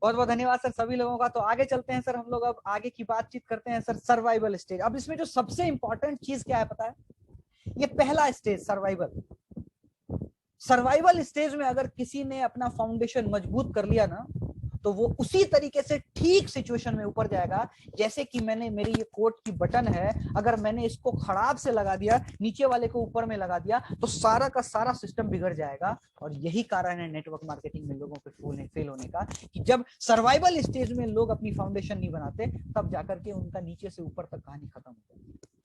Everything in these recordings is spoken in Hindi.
बहुत बहुत धन्यवाद सर सभी लोगों का। तो आगे चलते हैं सर, हम लोग अब आगे की बातचीत करते हैं सर, सर्वाइवल स्टेज। अब इसमें जो सबसे इंपॉर्टेंट चीज क्या है पता है? ये पहला स्टेज सर्वाइवल। सर्वाइवल स्टेज में अगर किसी ने अपना फाउंडेशन मजबूत कर लिया ना, तो वो उसी तरीके से ठीक सिचुएशन में ऊपर जाएगा। जैसे कि मैंने मेरी ये कोट की बटन है, अगर मैंने इसको खराब से लगा दिया, नीचे वाले को ऊपर में लगा दिया, तो सारा का सारा सिस्टम बिगड़ जाएगा। और यही कारण है नेटवर्क मार्केटिंग में लोगों के फेल होने का, कि जब सर्वाइवल स्टेज में लोग अपनी फाउंडेशन नहीं बनाते, तब जाकर के उनका नीचे से ऊपर तक कहानी खत्म हो जाती है।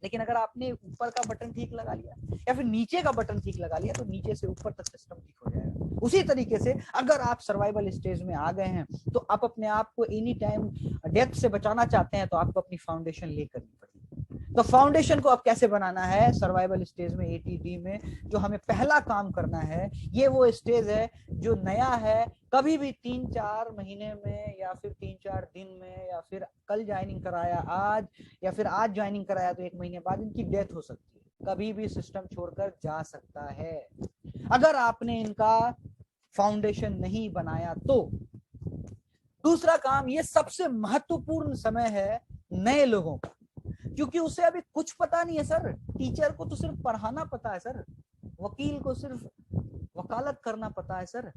लेकिन अगर आपने ऊपर का बटन ठीक लगा लिया या फिर नीचे का बटन ठीक लगा लिया, तो नीचे से ऊपर तक सिस्टम ठीक हो जाएगा। उसी तरीके से अगर आप सर्वाइवल स्टेज में आ गए हैं, तो आप अपने आप को एनी टाइम डेथ से बचाना चाहते हैं, तो आपको अपनी फाउंडेशन ले करनी पड़ेगी। तो फाउंडेशन को अब कैसे बनाना है सर्वाइवल स्टेज में, एटीडी में जो हमें पहला काम करना है, ये वो स्टेज है जो नया है। कभी भी 3-4 महीने में या फिर 3-4 दिन में, या फिर कल ज्वाइनिंग कराया आज, या फिर आज ज्वाइनिंग कराया तो 1 महीने बाद इनकी डेथ हो सकती है। कभी भी सिस्टम छोड़कर जा सकता है अगर आपने इनका फाउंडेशन नहीं बनाया तो। दूसरा काम, ये सबसे महत्वपूर्ण समय है नए लोगों का, क्योंकि उसे अभी कुछ पता नहीं है सर। टीचर को तो सिर्फ पढ़ाना पता है सर, वकील को सिर्फ वकालत करना पता है सर,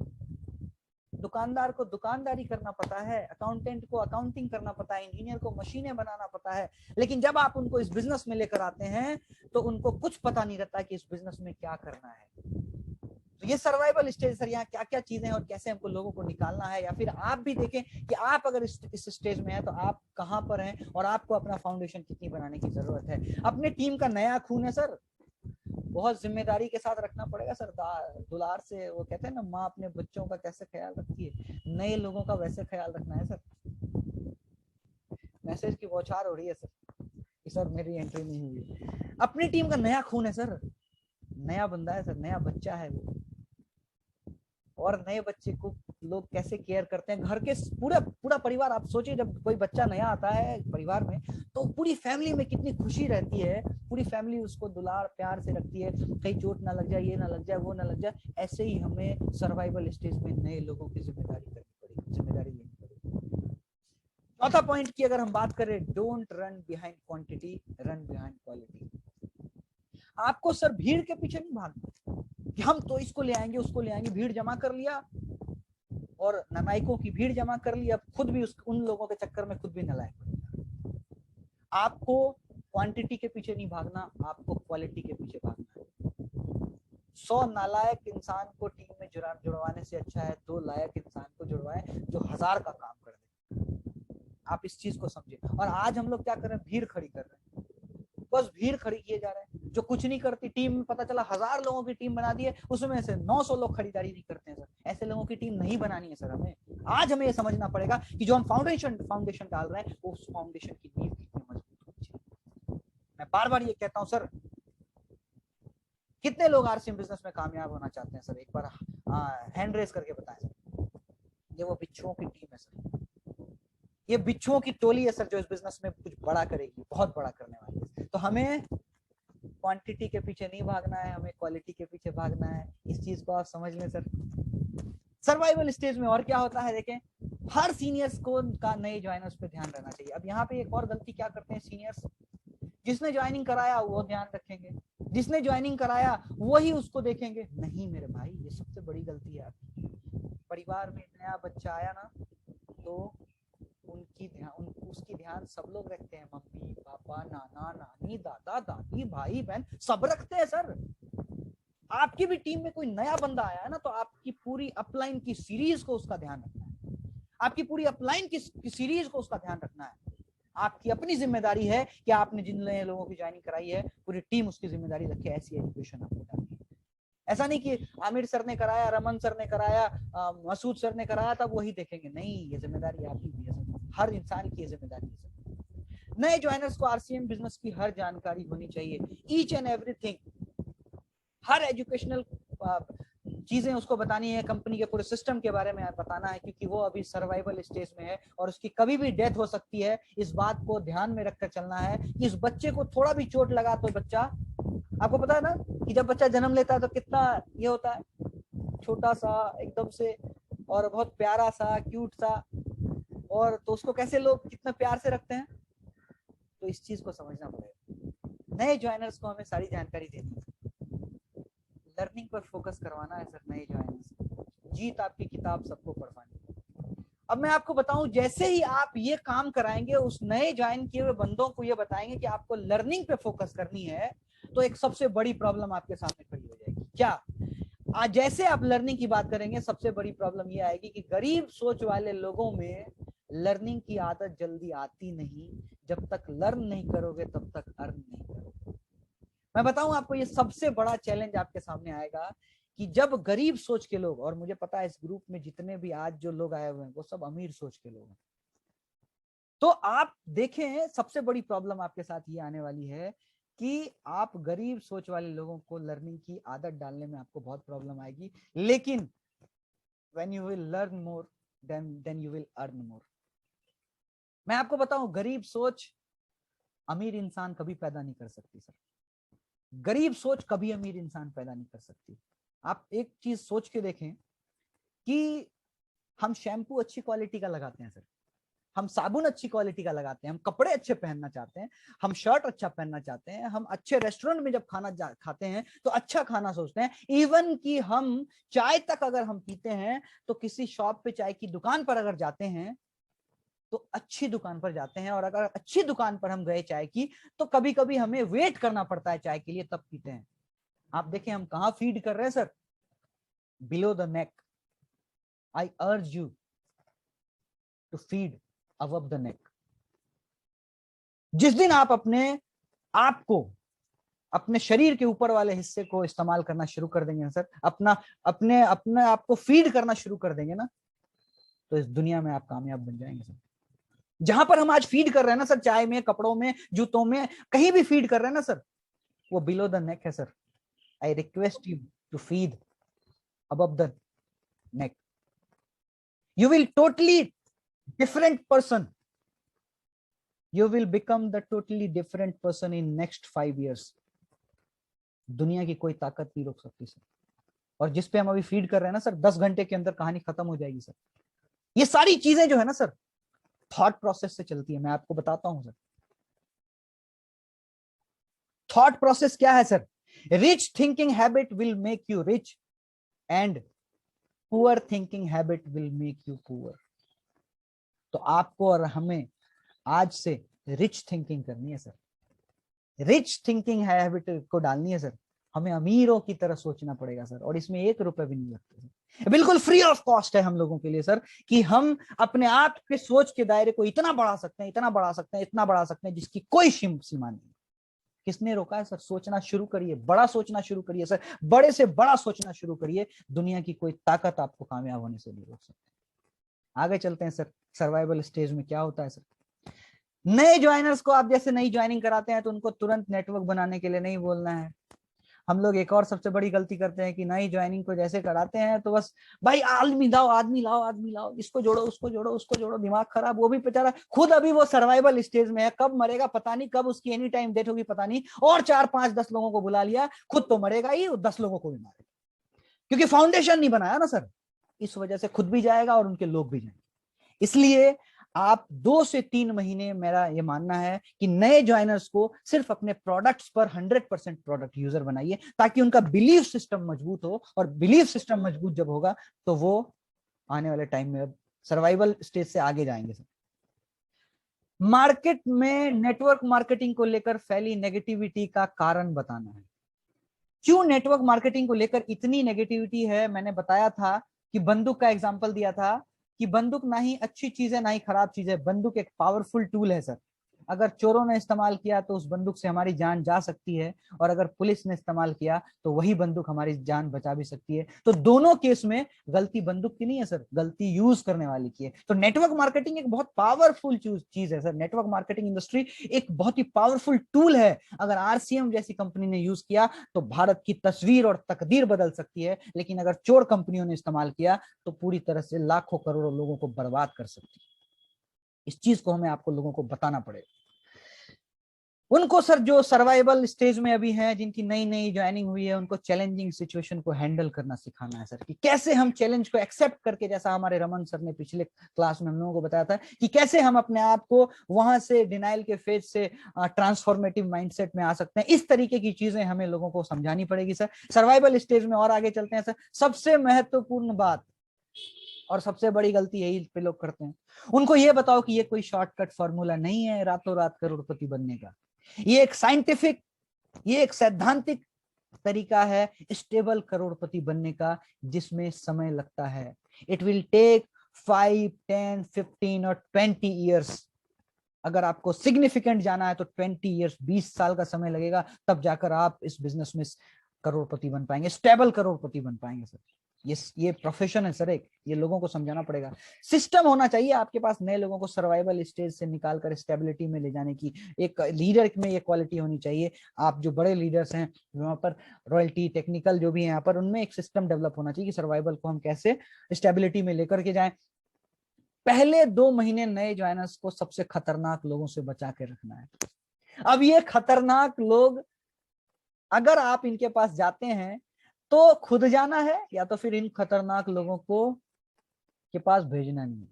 दुकानदार को दुकानदारी करना पता है, अकाउंटेंट को अकाउंटिंग करना पता है, इंजीनियर को मशीनें बनाना पता है। लेकिन जब आप उनको इस बिजनेस में लेकर आते हैं, तो उनको कुछ पता नहीं रहता कि इस बिजनेस में क्या करना है। तो ये सर्वाइवल स्टेज सर, यहाँ क्या क्या चीजें हैं और कैसे हमको लोगों को निकालना है, या फिर आप भी देखें कि आप अगर इस स्टेज में हैं तो आप कहाँ पर हैं, और आपको अपना फाउंडेशन कितनी बनाने की जरूरत है। अपने टीम का नया खून है सर, बहुत जिम्मेदारी के साथ रखना पड़ेगा सर। दुलार से, वो कहते हैं ना, माँ अपने बच्चों का कैसे ख्याल रखती है, नए लोगों का वैसे ख्याल रखना है सर। मैसेज की बौछार हो रही है सर कि सर मेरी एंट्री नहीं हुई। अपनी टीम का नया खून है सर, नया बंदा है सर, नया बच्चा है वो। और नए बच्चे को लोग कैसे केयर करते हैं, घर के पूरा पूरा परिवार। आप सोचिए, जब कोई बच्चा नया आता है परिवार में, तो पूरी फैमिली में कितनी खुशी रहती है, पूरी फैमिली उसको दुलार प्यार से रखती है, कहीं चोट ना लग जाए, ये ना लग जाए, वो ना लग जाए। ऐसे ही हमें सर्वाइवल स्टेज में नए लोगों की जिम्मेदारी करनी पड़ेगी, जिम्मेदारी लेनी पड़ेगी। चौथा पॉइंट की अगर हम बात करें, don't run behind quantity, run behind quality. आपको सर भीड़ के पीछे नहीं भागना कि हम तो इसको ले आएंगे उसको ले आएंगे। भीड़ जमा कर लिया और नलायकों की भीड़ जमा कर ली, अब खुद भी उन लोगों के चक्कर में खुद भी नलायक। आपको क्वांटिटी के पीछे नहीं भागना, आपको क्वालिटी के पीछे भागना है। 100 नालायक इंसान को टीम में जुड़वाने से अच्छा है 2 लायक इंसान को जुड़वाएं जो 1000 का काम कर दे। आप इस चीज को समझे। और आज हम लोग क्या कर रहे हैं, भीड़ खड़ी कर रहे हैं, बस भीड़ खड़ी किए जा रहे हैं, जो कुछ नहीं करती। टीम में पता चला 1000 लोगों की टीम बना दी है, उसमें से 900 लोग खरीदारी नहीं करते हैं सर। ऐसे लोगों की टीम नहीं बनानी है सर हमें। आज हमें ये समझना पड़ेगा कि जो हम फाउंडेशन डाल रहे हैं, वो उस फाउंडेशन की नींव कितनी मजबूत होनी चाहिए। मैं बार बार ये कहता हूं सर, कितने लोग आरसीएम बिजनेस में कामयाब होना चाहते हैं सर? एक बार हैंड रेस करके बताएं सर। ये वो बिच्छुओं की टीम है सर, ये बिच्छुओं की टोली है सर, जो इस बिजनेस में कुछ बड़ा करेगी, बहुत बड़ा करने वाली है। तो हमें क्वांटिटी के पीछे नहीं भागना है, हमें क्वालिटी के पीछे भागना है। इस चीज को आप समझ लें सर। सर्वाइवल स्टेज में और क्या होता है देखें, हर सीनियर्स को का नए ज्वाइनर्स पे ध्यान रहना चाहिए। अब यहाँ पे एक और गलती क्या करते हैं सीनियर्स, जिसने ज्वाइनिंग कराया वो ध्यान रखेंगे, जिसने ज्वाइनिंग कराया वही उसको देखेंगे। नहीं मेरे भाई, ये सबसे बड़ी गलती है आपकी। परिवार में नया बच्चा आया ना, तो उसकी ध्यान सब लोग रखते हैं, मम्मी पापा नाना नानी दादा दादी भाई बहन सब रखते हैं सर। आपकी भी टीम में कोई नया बंदा आया है ना, तो आपकी पूरी अपलाइन की सीरीज को उसका ध्यान रखना है, आपकी पूरी अपलाइन की सीरीज को उसका ध्यान रखना है। आपकी अपनी जिम्मेदारी है कि आपने जिन नए लोगों की ज्वाइनिंग कराई है, पूरी टीम उसकी जिम्मेदारी रखे। ऐसी एजुकेशन आपको डालनी है। ऐसा नहीं कि आमिर सर ने कराया, रमन सर ने कराया, मसूद सर ने कराया, तब वही देखेंगे। नहीं, ये जिम्मेदारी आपकी भी है, हर इंसान की जिम्मेदारी है। नए ज्वाइनर्स को आरसीएम बिजनेस की हर जानकारी होनी चाहिए, each and everything. Her educational चीजें उसको बतानी है, कंपनी के पूरे सिस्टम के बारे में बताना है, क्योंकि वो अभी सर्वाइवल स्टेज में है और उसकी कभी भी डेथ हो सकती है। इस बात को ध्यान में रखकर चलना है कि इस बच्चे को थोड़ा भी चोट लगा तो बच्चा, आपको पता है ना कि जब बच्चा जन्म लेता है तो कितना ये होता है, छोटा सा एकदम से और बहुत प्यारा सा क्यूट सा, और तो उसको कैसे लोग कितना प्यार से रखते हैं। तो इस चीज को समझना पड़ेगा। नए ज्वाइनर्स को हमें सारी जानकारी देनी है, लर्निंग पर फोकस करवाना है सर। नए ज्वाइनर्स, जीत आपकी किताब सबको पढ़वानी है। अब मैं आपको बताऊं, जैसे ही आप ये काम कराएंगे, उस नए ज्वाइन किए हुए बंदों को ये बताएंगे कि आपको लर्निंग पे फोकस करनी है, तो एक सबसे बड़ी प्रॉब्लम आपके सामने खड़ी हो जाएगी। क्या? आज जैसे आप लर्निंग की बात करेंगे, सबसे बड़ी प्रॉब्लम ये आएगी कि गरीब सोच वाले लोगों में लर्निंग की आदत जल्दी आती नहीं। जब तक लर्न नहीं करोगे तब तक अर्न नहीं करोगे। मैं बताऊं आपको, ये सबसे बड़ा चैलेंज आपके सामने आएगा कि जब गरीब सोच के लोग, और मुझे पता है इस ग्रुप में जितने भी आज जो लोग आए हुए हैं वो सब अमीर सोच के लोग हैं, तो आप देखें सबसे बड़ी प्रॉब्लम आपके साथ ये आने वाली है कि आप गरीब सोच वाले लोगों को लर्निंग की आदत डालने में आपको बहुत प्रॉब्लम आएगी। लेकिन when you will learn more, then you will earn more। मैं आपको बताऊं, गरीब सोच अमीर इंसान कभी पैदा नहीं कर सकती सर। गरीब सोच कभी अमीर इंसान पैदा नहीं कर सकती। आप एक चीज सोच के देखें कि हम शैम्पू अच्छी क्वालिटी का लगाते हैं सर, हम साबुन अच्छी क्वालिटी का लगाते हैं, हम कपड़े अच्छे पहनना चाहते हैं, हम शर्ट अच्छा पहनना चाहते हैं, हम अच्छे रेस्टोरेंट में जब खाना खाते हैं तो अच्छा खाना सोचते हैं। इवन कि हम चाय तक अगर हम पीते हैं तो किसी शॉप पे चाय की दुकान पर अगर जाते हैं तो अच्छी दुकान पर जाते हैं, और अगर अच्छी दुकान पर हम गए चाय की तो कभी कभी हमें वेट करना पड़ता है चाय के लिए, तब पीते हैं। आप देखें हम कहां फीड कर रहे हैं sir? Below the neck. I urge you to feed above the neck. जिस दिन आप अपने आप को, अपने शरीर के ऊपर वाले हिस्से को इस्तेमाल करना शुरू कर देंगे ना सर, अपने अपने आप को फीड करना शुरू कर देंगे ना, तो इस दुनिया में आप कामयाब बन जाएंगे सर। जहां पर हम आज फीड कर रहे हैं ना सर, चाय में, कपड़ों में, जूतों में, कहीं भी फीड कर रहे हैं ना सर, वो बिलो द नेक है sir. I request you to feed above the neck. You will totally different person. You will become the totally different person in next 5 years। दुनिया की कोई ताकत नहीं रोक सकती सर। और जिस पे हम अभी फीड कर रहे हैं ना सर, 10 घंटे के अंदर कहानी खत्म हो जाएगी सर। ये सारी चीजें जो है ना सर, थॉट प्रोसेस से चलती है। मैं आपको बताता हूं सर, थॉट प्रोसेस क्या है sir. Rich thinking habit will make you rich, and poor thinking habit will make you poor. तो आपको और हमें आज से रिच थिंकिंग करनी है सर, रिच थिंकिंग हैबिट को डालनी है सर। हमें अमीरों की तरह सोचना पड़ेगा सर, और इसमें 1 रुपए भी नहीं लगता, बिल्कुल फ्री ऑफ कॉस्ट है हम लोगों के लिए सर, कि हम अपने आप के सोच के दायरे को इतना बढ़ा सकते हैं, इतना बढ़ा सकते हैं, इतना बढ़ा सकते हैं जिसकी कोई सीमा नहीं। किसने रोका है सर? सोचना शुरू करिए, बड़ा सोचना शुरू करिए सर, बड़े से बड़ा सोचना शुरू करिए। दुनिया की कोई ताकत आपको कामयाब होने से नहीं रोक सकती। आगे चलते हैं सर, सर्वाइवल स्टेज में क्या होता है सर। नए ज्वाइनर्स को आप जैसे नई ज्वाइनिंग कराते हैं तो उनको तुरंत नेटवर्क बनाने के लिए नहीं बोलना है। हम लोग एक और सबसे बड़ी गलती करते हैं कि नई ज्वाइनिंग को जैसे कराते हैं तो बस भाई आदमी लाओ, आदमी लाओ, आदमी लाओ, इसको जोड़ो, उसको जोड़ो, उसको जोड़ो, दिमाग खराब। वो भी बेचारा खुद अभी वो सर्वाइवल स्टेज में है, कब मरेगा पता नहीं, कब उसकी एनी टाइम डेथ होगी पता नहीं, और 4 5 10 लोगों को बुला लिया, खुद तो मरेगा ही, 10 लोगों को भी मारेगा, क्योंकि फाउंडेशन नहीं बनाया ना सर। इस वजह से खुद भी जाएगा और उनके लोग भी जाएंगे। इसलिए आप 2 से 3 महीने, मेरा ये मानना है कि नए ज्वाइनर्स को सिर्फ अपने प्रोडक्ट्स पर 100% प्रोडक्ट यूजर बनाइए, ताकि उनका बिलीफ सिस्टम मजबूत हो, और बिलीफ सिस्टम मजबूत जब होगा तो वो आने वाले टाइम में सर्वाइवल स्टेज से आगे जाएंगे सर। मार्केट में नेटवर्क मार्केटिंग को लेकर फैली नेगेटिविटी का कारण बताना है। क्यों नेटवर्क मार्केटिंग को लेकर इतनी नेगेटिविटी है? मैंने बताया था कि बंदूक का एग्जांपल दिया था कि बंदूक ना ही अच्छी चीज है ना ही खराब चीज है। बंदूक एक पावरफुल टूल है सर। अगर चोरों ने इस्तेमाल किया तो उस बंदूक से हमारी जान जा सकती है, और अगर पुलिस ने इस्तेमाल किया तो वही बंदूक हमारी जान बचा भी सकती है। तो दोनों केस में गलती बंदूक की नहीं है सर, गलती यूज करने वाली की है। तो नेटवर्क मार्केटिंग एक बहुत पावरफुल चीज है सर। नेटवर्क मार्केटिंग इंडस्ट्री एक बहुत ही पावरफुल टूल है। अगर आरसीएम जैसी कंपनी ने यूज किया तो भारत की तस्वीर और तकदीर बदल सकती है, लेकिन अगर चोर कंपनियों ने इस्तेमाल किया तो पूरी तरह से लाखों करोड़ों लोगों को बर्बाद कर सकती है। इस चीज को हमें आपको लोगों को बताना पड़ेगा। उनको सर जो सर्वाइवल स्टेज में अभी हैं, जिनकी नई नई ज्वाइनिंग हुई है, उनको चैलेंजिंग सिचुएशन को हैंडल करना सिखाना है सर, कि कैसे हम चैलेंज को एक्सेप्ट करके, जैसा हमारे रमन सर ने पिछले क्लास में हम लोगों को बताया था कि कैसे हम अपने आप को वहां से डिनाइल के फेज से ट्रांसफॉर्मेटिव माइंडसेट में आ सकते हैं। इस तरीके की चीजें हमें लोगों को समझानी पड़ेगी सर सर्वाइवल स्टेज में। और आगे चलते हैं सर, सबसे महत्वपूर्ण बात और सबसे बड़ी गलती यही पे लोग करते हैं, उनको ये बताओ कि ये कोई शॉर्टकट फॉर्मूला नहीं है रातों रात करोड़पति बनने का। ये एक साइंटिफिक, ये एक सैद्धांतिक तरीका है स्टेबल करोड़पति बनने का, जिसमें समय लगता है। इट विल टेक 5, 10, 15 और 20 ईयर्स। अगर आपको सिग्निफिकेंट जाना है तो 20 ईयर्स, 20 साल का समय लगेगा, तब जाकर आप इस बिजनेस में करोड़पति बन पाएंगे, स्टेबल करोड़पति बन पाएंगे सर। ये प्रोफेशन है सर एक, ये लोगों को समझाना पड़ेगा। सिस्टम होना चाहिए आपके पास नए लोगों को सर्वाइवल स्टेज से निकालकर स्टेबिलिटी में ले जाने की। एक लीडर में ये क्वालिटी होनी चाहिए। आप जो बड़े लीडर्स हैं वहां पर, रॉयल्टी टेक्निकल जो भी है यहाँ पर, उनमें एक सिस्टम डेवलप होना चाहिए कि सर्वाइवल को हम कैसे स्टेबिलिटी में लेकर के जाएं। पहले 2 महीने नए ज्वाइनर्स को सबसे खतरनाक लोगों से बचा के रखना है। अब ये खतरनाक लोग, अगर आप इनके पास जाते हैं तो खुद जाना है, या तो फिर इन खतरनाक लोगों को के पास भेजना नहीं है।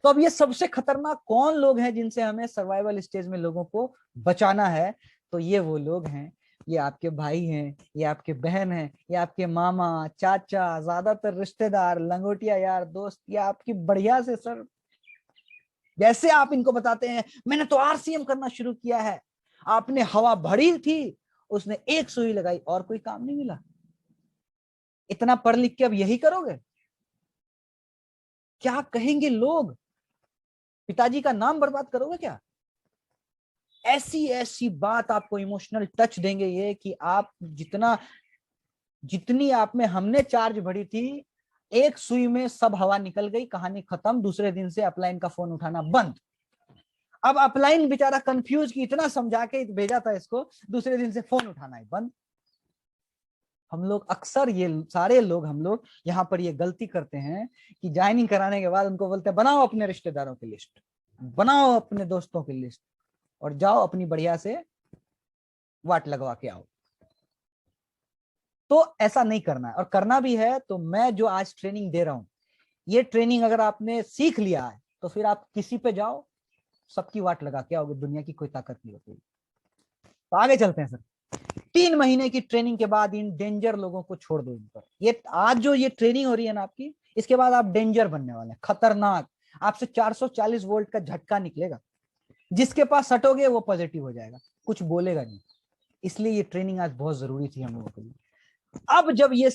तो अब ये सबसे खतरनाक कौन लोग हैं जिनसे हमें सर्वाइवल स्टेज में लोगों को बचाना है? तो ये वो लोग हैं, ये आपके भाई हैं, ये आपके बहन हैं, ये आपके मामा, चाचा, ज्यादातर रिश्तेदार, लंगोटिया यार, दोस्त, या आपकी बढ़िया से सर, जैसे आप इनको बताते हैं मैंने तो आरसीएम करना शुरू किया है, आपने हवा भरी थी, उसने एक सुई लगाई और कोई काम नहीं मिला, इतना पढ़ लिख के अब यही करोगे? क्या कहेंगे लोग? पिताजी का नाम बर्बाद करोगे क्या? ऐसी ऐसी बात आपको इमोशनल टच देंगे ये, कि आप जितनी आप में हमने चार्ज भरी थी, एक सुई में सब हवा निकल गई, कहानी खत्म। दूसरे दिन से अपलाइन का फोन उठाना बंद। अब अपलाइन बेचारा कंफ्यूज, कि इतना समझा के भेजा था इसको, दूसरे दिन से फोन उठाना है बंद। हम लोग अक्सर, ये सारे लोग, हम लोग यहाँ पर ये गलती करते हैं कि ज्वाइनिंग कराने के बाद उनको बोलते हैं बनाओ अपने रिश्तेदारों की लिस्ट, बनाओ अपने दोस्तों की लिस्ट, और जाओ अपनी बढ़िया से वाट लगवा के आओ। तो ऐसा नहीं करना है, और करना भी है तो मैं जो आज ट्रेनिंग दे रहा हूं, ये ट्रेनिंग अगर आपने सीख लिया है तो फिर आप किसी पे जाओ, सबकी वाट लगा के आओगे, दुनिया की कोई ताकत नहीं होती। तो आगे चलते हैं सर। 3 महीने की ट्रेनिंग के बाद इन डेंजर लोगों को छोड़ दो इन पर। ये आज जो ये ट्रेनिंग हो रही है ना आपकी, इसके बाद आप डेंजर बनने वाले हैं, खतरनाक। आपसे 440 वोल्ट का झटका निकलेगा, जिसके पास सटोगे वो पॉजिटिव हो जाएगा, कुछ बोलेगा नहीं। इसलिए ये ट्रेनिंग आज बहुत जरूरी थी हम लोगों के लिए। अब जब ये